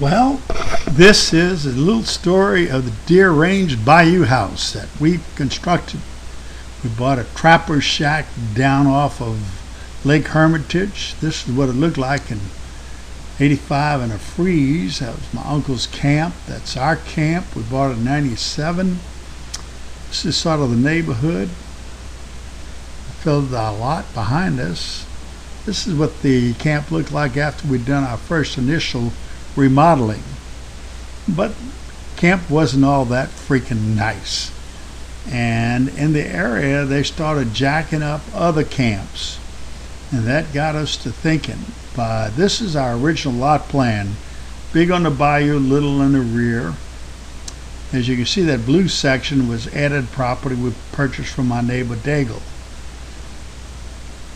Well, this is a little story of the Deer Range Bayou house that we constructed. We bought a trapper shack down off of Lake Hermitage. This is what it looked like in '85 in a freeze. That was my uncle's camp. That's our camp. We bought it in '97. This is sort of the neighborhood. We filled a lot behind us. This is what the camp looked like after we'd done our first initial remodeling. But camp wasn't all that freaking nice. And in the area, they started jacking up other camps. And that got us to thinking, this is our original lot plan. Big on the bayou, little in the rear. As you can see, that blue section was added property we purchased from my neighbor Daigle.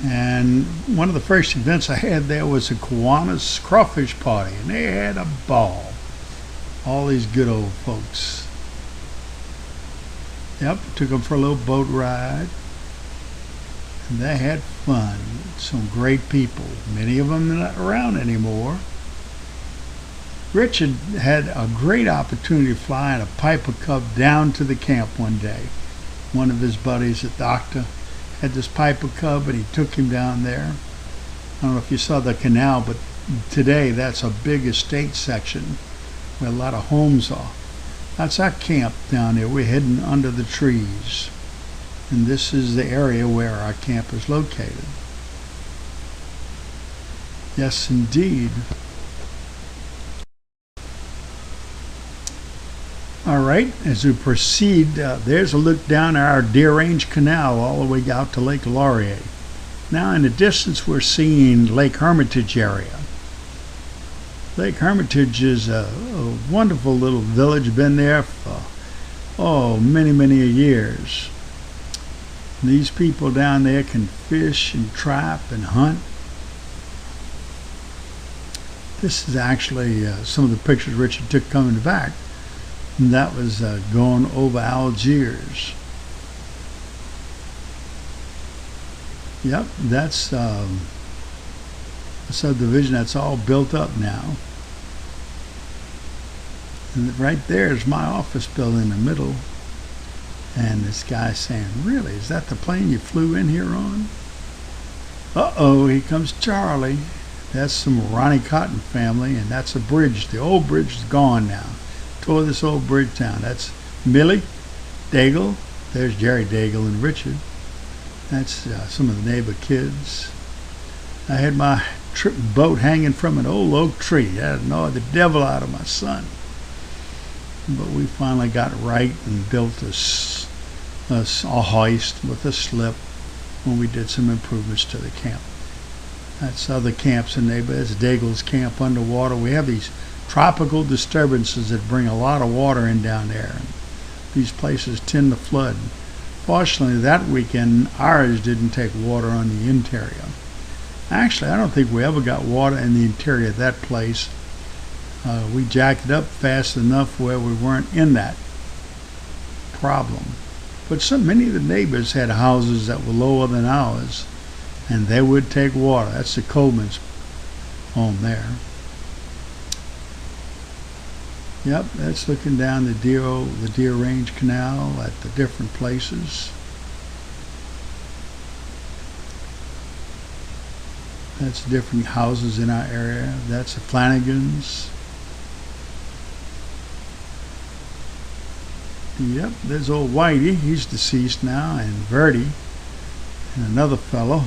And one of the first events I had there was a Kiwanis crawfish party, and they had a ball. All these good old folks. Yep, took them for a little boat ride, and they had fun. Some great people. Many of them not around anymore. Richard had a great opportunity flying a Piper Cub down to the camp one day. One of his buddies, a doctor, had this Piper Cub, and he took him down there. I don't know if you saw the canal, but today that's a big estate section where a lot of homes are. That's our camp down there. We're hidden under the trees. And this is the area where our camp is located. Yes, indeed. All right, as we proceed, there's a look down our Deer Range Canal all the way out to Lake Laurier. Now in the distance we're seeing Lake Hermitage area. Lake Hermitage is a wonderful little village, been there for many years. These people down there can fish and trap and hunt. This is actually some of the pictures Richard took coming back. And that was going over Algiers. Yep, that's a subdivision that's all built up now. And right there is my office building in the middle. And this guy saying, "Really, is that the plane you flew in here on?" Uh-oh, here comes Charlie. That's some Ronnie Cotton family, and that's a bridge. The old bridge is gone now. Tore this old bridge down. That's Millie, Daigle. There's Jerry Daigle and Richard. That's some of the neighbor kids. I had my boat hanging from an old oak tree. That annoyed the devil out of my son. But we finally got it right and built a hoist with a slip when we did some improvements to the camp. That's other camps in there, but it's Daigle's camp underwater. We have these tropical disturbances that bring a lot of water in down there. And these places tend to flood. Fortunately, that weekend, ours didn't take water on the interior. Actually, I don't think we ever got water in the interior of that place. We jacked it up fast enough where we weren't in that problem. But many of the neighbors had houses that were lower than ours, and they would take water. That's the Coleman's home there. Yep, that's looking down the Deer Range Canal at the different places. That's different houses in our area. That's the Flanagans. Yep, there's old Whitey. He's deceased now, and Verdi, and another fellow.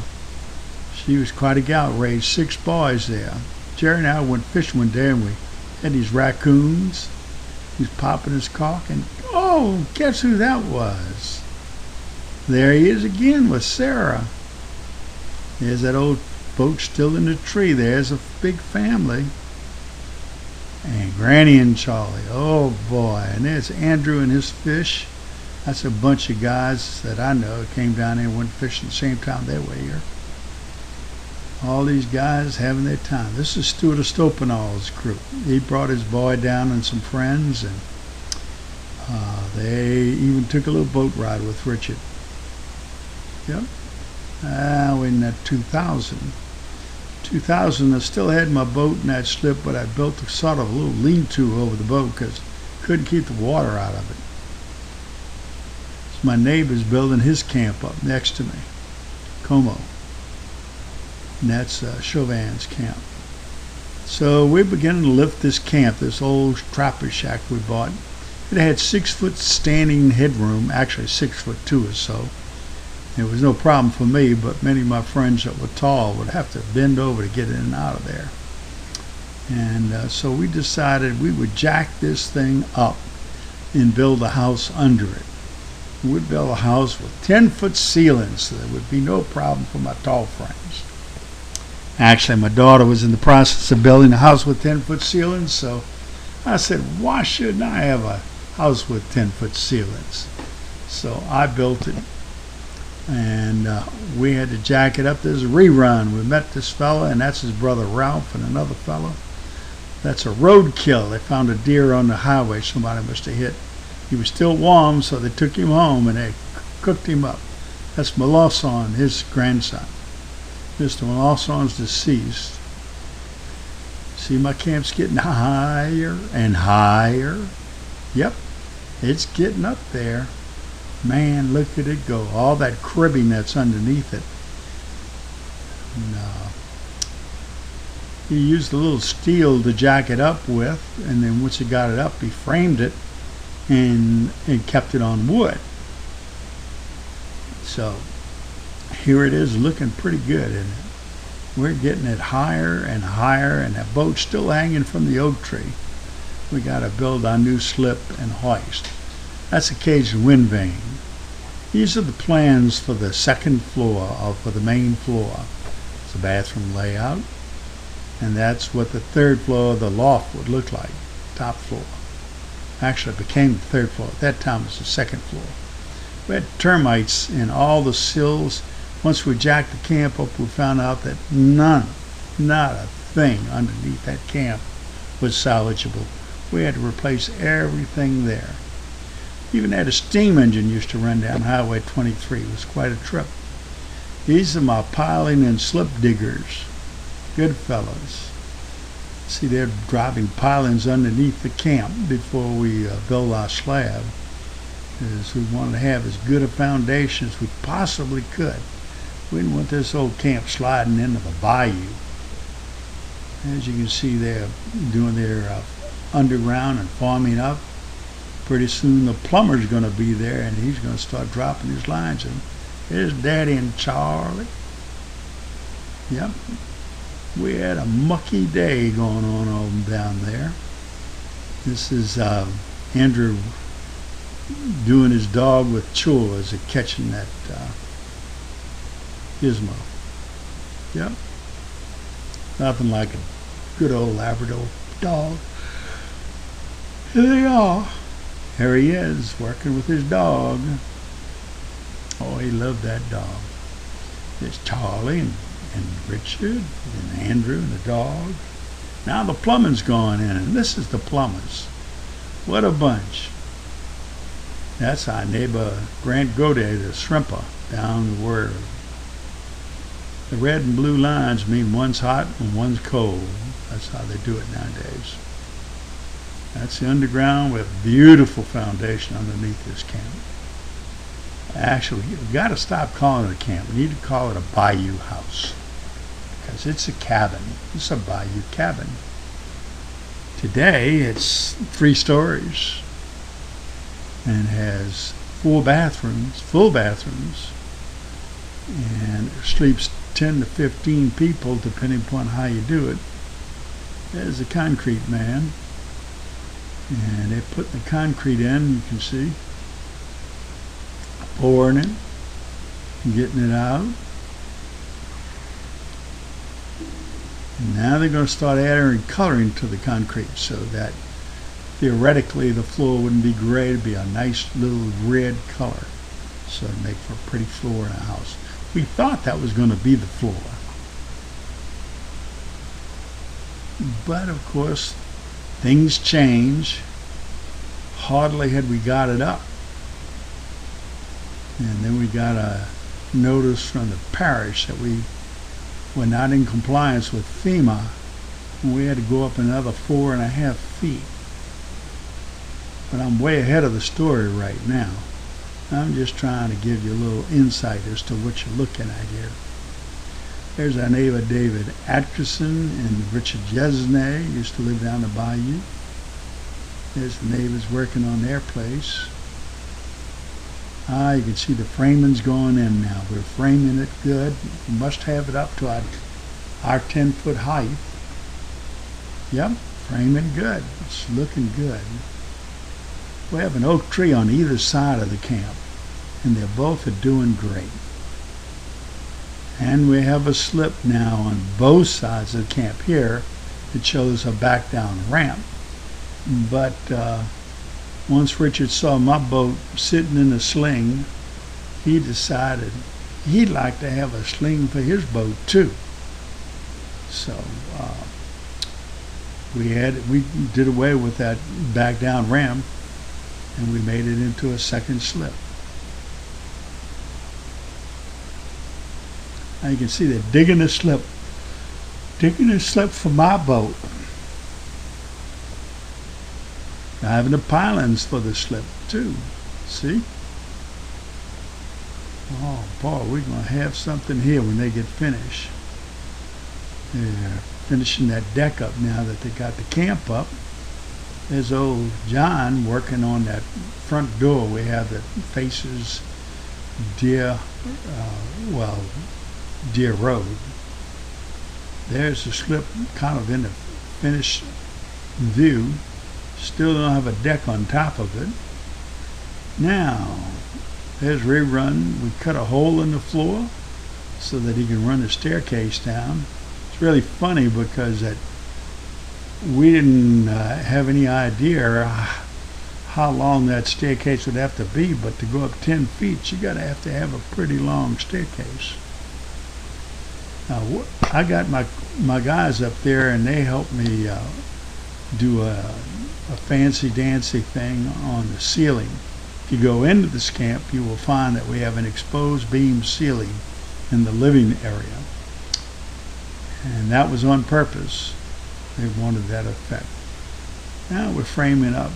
She was quite a gal, raised 6 boys there. Jerry and I went fishing one day, and we had these raccoons. He was popping his cork, and guess who that was? There he is again with Sarah. There's that old boat still in the tree. There's a big family. And Granny and Charlie. Oh boy. And there's Andrew and his fish. That's a bunch of guys that I know came down there and went fishing the same time they were here. All these guys having their time. This is Stuart Estopanol's group. He brought his boy down and some friends, and they even took a little boat ride with Richard. Yep. We're in that 2000. 2000, I still had my boat in that slip, but I built a sort of a little lean-to over the boat because I couldn't keep the water out of it. So my neighbor's building his camp up next to me, Como, and that's Chauvin's camp. So we're beginning to lift this camp, this old trapper shack we bought. It had 6-foot standing headroom, actually 6'2" or so. It was no problem for me, but many of my friends that were tall would have to bend over to get in and out of there. And so we decided we would jack this thing up and build a house under it. We'd build a house with 10-foot ceilings, so there would be no problem for my tall friends. Actually, my daughter was in the process of building a house with 10-foot ceilings, so I said, why shouldn't I have a house with 10-foot ceilings? So I built it. And we had to jack it up. There's a rerun. We met this fella, and that's his brother Ralph, and another fella. That's a roadkill. They found a deer on the highway somebody must have hit. He was still warm, so they took him home and they cooked him up. That's Malosson, his grandson. Mr. Malosson's deceased. See, my camp's getting higher and higher. Yep, it's getting up there. Man, look at it go. All that cribbing that's underneath it. And, he used a little steel to jack it up with, and then once he got it up, he framed it and kept it on wood. So here it is, looking pretty good, and we're getting it higher and higher, and that boat's still hanging from the oak tree. We got to build our new slip and hoist. That's a Cajun wind vane. These are the plans for the second floor, or for the main floor. It's a bathroom layout, and that's what the third floor, the loft, would look like, top floor. Actually, it became the third floor. At that time, it was the second floor. We had termites in all the sills. Once we jacked the camp up, we found out that not a thing underneath that camp was salvageable. We had to replace everything there. Even had a steam engine used to run down Highway 23. It was quite a trip. These are my piling and slip diggers. Good fellows. See, they're driving pilings underneath the camp before we build our slab, because we wanted to have as good a foundation as we possibly could. We didn't want this old camp sliding into the bayou. As you can see, they're doing their underground and farming up. Pretty soon the plumber's going to be there, and he's going to start dropping his lines in. There's Daddy and Charlie. Yep. We had a mucky day going on down there. This is Andrew doing his dog with chores at catching that gizmo. Yep. Nothing like a good old Labrador dog. Here they are. Here he is, working with his dog. Oh, he loved that dog. There's Charlie and Richard and Andrew and the dog. Now the plumbing's gone in, and this is the plumbers. What a bunch. That's our neighbor Grant Godet, the shrimper, down where the red and blue lines mean one's hot and one's cold. That's how they do it nowadays. That's the underground with a beautiful foundation underneath this camp. Actually, we've got to stop calling it a camp. We need to call it a Bayou house, because it's a cabin. It's a Bayou cabin. Today, it's 3 stories and has 4 bathrooms, full bathrooms, and it sleeps 10 to 15 people depending upon how you do it. There's the concrete man, and they're putting the concrete in, you can see, pouring it, getting it out. And now they're going to start adding coloring to the concrete so that theoretically the floor wouldn't be gray, it'd be a nice little red color, so it'd make for a pretty floor in a house. We thought that was going to be the floor, but of course things change. Hardly had we got it up, and then we got a notice from the parish that we we're not in compliance with FEMA. We had to go up another 4.5 feet. But I'm way ahead of the story right now. I'm just trying to give you a little insight as to what you're looking at here. There's our neighbor David Atkinson and Richard Jesnay, used to live down the Bayou. There's the neighbors working on their place. You can see the framing's going in now. We're framing it good. We must have it up to our 10-foot height. Yep, framing good. It's looking good. We have an oak tree on either side of the camp, and they're both doing great. And we have a slip now on both sides of the camp here. It shows a back down ramp. But once Richard saw my boat sitting in a sling, he decided he'd like to have a sling for his boat too. So we did away with that back down ramp, and we made it into a second slip. Now you can see they're digging a slip for my boat. They're having the pilings for the slip too. See? Oh boy, we're going to have something here when they get finished. They're finishing that deck up now that they got the camp up. There's old John working on that front door we have that faces Deer Road. There's the slip kind of in the finished view. Still don't have a deck on top of it. Now, there's Rerun. We cut a hole in the floor so that he can run the staircase down. It's really funny because we didn't have any idea how long that staircase would have to be, but to go up 10 feet, you gotta have to have a pretty long staircase. Now, I got my guys up there, and they helped me do a fancy dancy thing on the ceiling. If you go into this camp, you will find that we have an exposed beam ceiling in the living area, and that was on purpose. They wanted that effect. Now we're framing up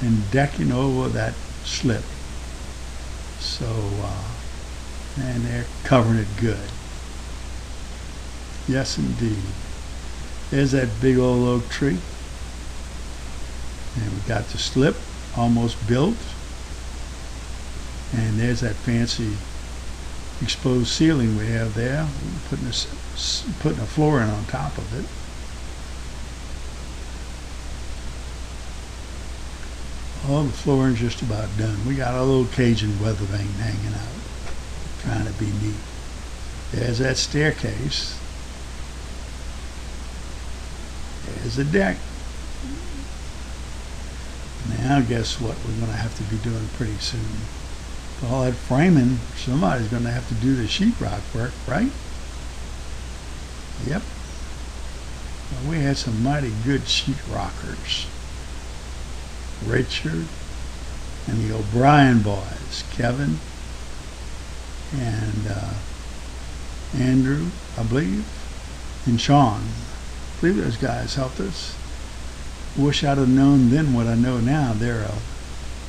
and decking over that slip. So, and they're covering it good. Yes, indeed. There's that big old oak tree. And we got the slip almost built. And there's that fancy exposed ceiling we have there. We're putting a floor in on top of it. All the flooring's just about done. We got a little Cajun weather vane hanging out, trying to be neat. There's that staircase. There's the deck. Now guess what we're going to have to be doing pretty soon. With all that framing, somebody's going to have to do the sheetrock work, right? Yep. Well, we had some mighty good sheetrockers. Richard and the O'Brien boys, Kevin and Andrew, I believe, and Sean. I believe those guys helped us. Wish I'd have known then what I know now. There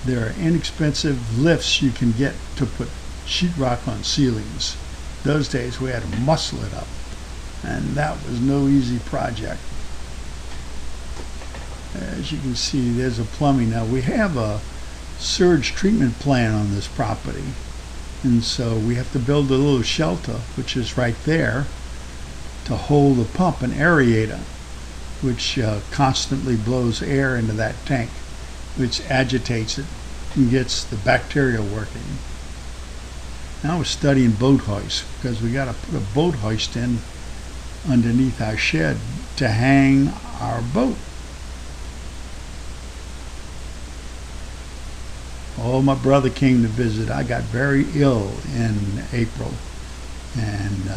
are inexpensive lifts you can get to put sheetrock on ceilings. Those days we had to muscle it up, and that was no easy project. As you can see, there's a plumbing. Now we have a sewage treatment plant on this property, and so we have to build a little shelter, which is right there, to hold the pump and aerator, which constantly blows air into that tank, which agitates it and gets the bacteria working. Now we're studying boat hoist, because we got to put a boat hoist in underneath our shed to hang our boat. Oh, my brother came to visit. I got very ill in April, and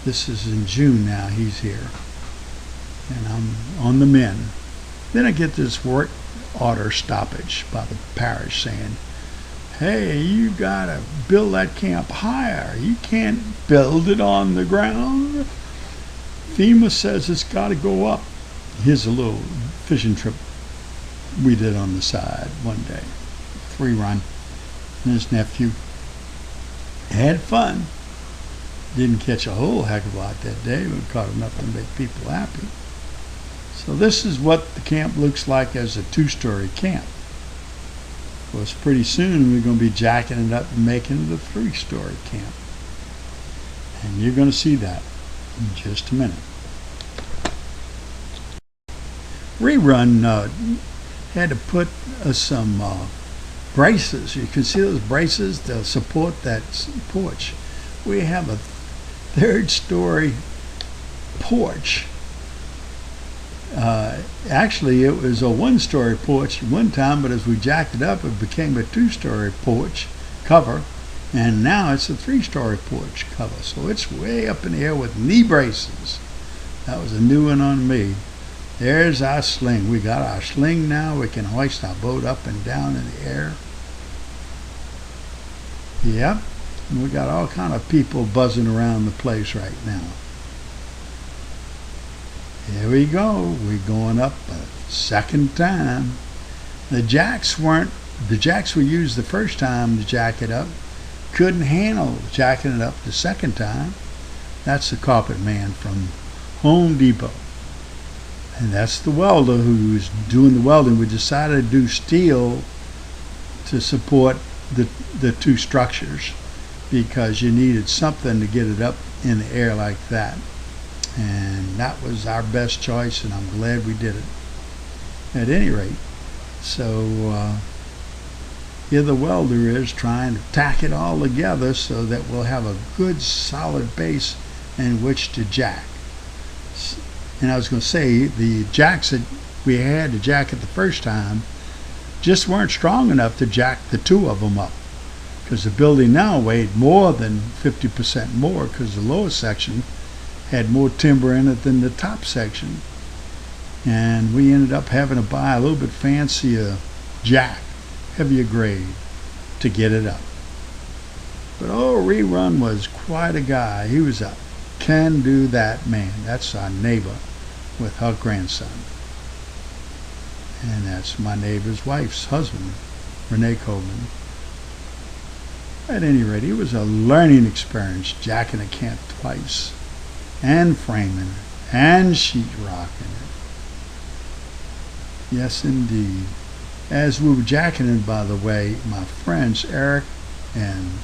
this is in June now. He's here, and I'm on the mend. Then I get this work order stoppage by the parish saying, hey, you gotta build that camp higher. You can't build it on the ground. FEMA says it's gotta go up. Here's a little fishing trip we did on the side one day. Free run. And his nephew had fun. Didn't catch a whole heck of a lot that day, but caught enough to make people happy. So this is what the camp looks like as a two-story camp. Of course, pretty soon we're going to be jacking it up and making it a three-story camp. And you're going to see that in just a minute. Rerun had to put some braces. You can see those braces to support that porch. We have a third-story porch. Actually, it was a one-story porch at one time, but as we jacked it up, it became a two-story porch cover, and now it's a three-story porch cover. So it's way up in the air with knee braces. That was a new one on me. There's our sling. We got our sling now. We can hoist our boat up and down in the air. Yep. And we got all kind of people buzzing around the place right now. Here we go. We're going up a second time. The jacks we used the first time to jack it up couldn't handle jacking it up the second time. That's the carpet man from Home Depot. And that's the welder who was doing the welding. We decided to do steel to support the two structures because you needed something to get it up in the air like that. And that was our best choice, and I'm glad we did it. At any rate, so here the welder is trying to tack it all together so that we'll have a good solid base in which to jack. And I was going to say, the jacks that we had to jack it the first time just weren't strong enough to jack the two of them up, because the building now weighed more than 50% more, because the lower section had more timber in it than the top section. And we ended up having to buy a little bit fancier jack, heavier grade, to get it up. But Rerun was quite a guy. He was a can-do-that man. That's our neighbor with her grandson. And that's my neighbor's wife's husband, Renee Coleman. At any rate, it was a learning experience, jacking a camp twice, and framing it, and sheetrocking it. Yes, indeed. As we were jacking it, by the way, my friends Eric and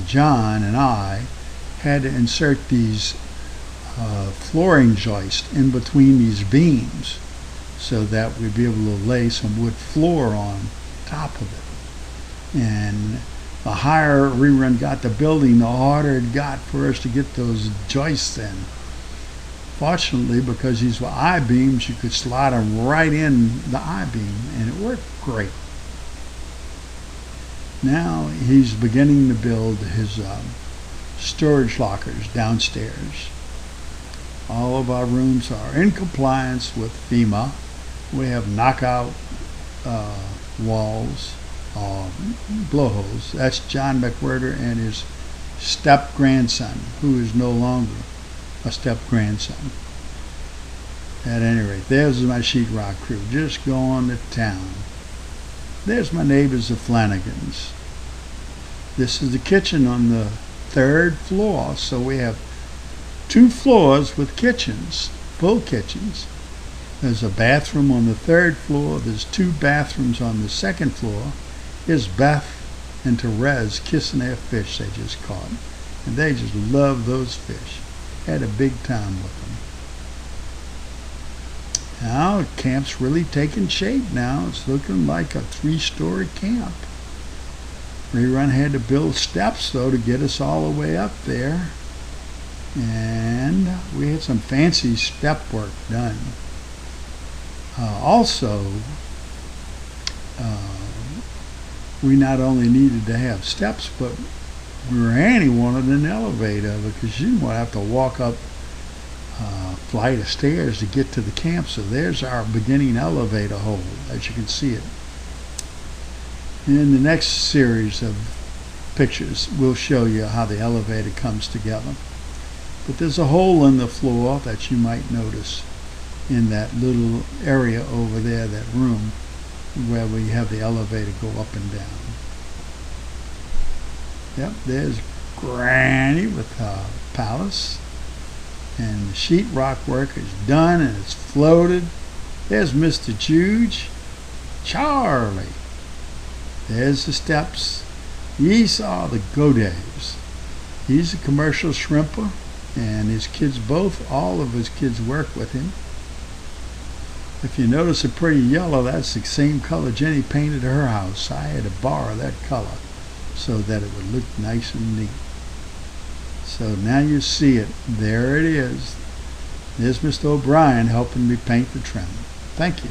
John and I had to insert these flooring joists in between these beams so that we'd be able to lay some wood floor on top of it. And the higher Rerun got the building, the harder it got for us to get those joists in. Fortunately, because these were I-beams, you could slide them right in the I-beam, and it worked great. Now he's beginning to build his storage lockers downstairs. All of our rooms are in compliance with FEMA. We have knockout walls, blowholes. That's John McWhirter and his step-grandson, who is no longer a step-grandson. At any rate, there's my sheetrock crew just going to town. There's my neighbors, the Flanagans. This is the kitchen on the third floor, so we have two floors with kitchens, full kitchens. There's a bathroom on the third floor. There's two bathrooms on the second floor. Here's Beth and Therese kissing their fish they just caught. And they just love those fish. Had a big time with them. Now, the camp's really taking shape now. It's looking like a three-story camp. Rerun had to build steps, though, to get us all the way up there. And we had some fancy step work done. We not only needed to have steps, but Granny wanted an elevator because she didn't want to have to walk up a flight of stairs to get to the camp. So there's our beginning elevator hole, as you can see it. In the next series of pictures, we'll show you how the elevator comes together. But there's a hole in the floor that you might notice in that little area over there, that room where we have the elevator go up and down. Yep, there's Granny with her palace, and the sheetrock work is done and it's floated. There's Mr. Juge, Charlie. There's the steps. Esau the Godaves. He's a commercial shrimper, and his kids all of his kids work with him. If you notice a pretty yellow, that's the same color Jenny painted her house. I had to borrow that color so that it would look nice and neat. So now you see it. There it is. There's Mr. O'Brien helping me paint the trim. Thank you.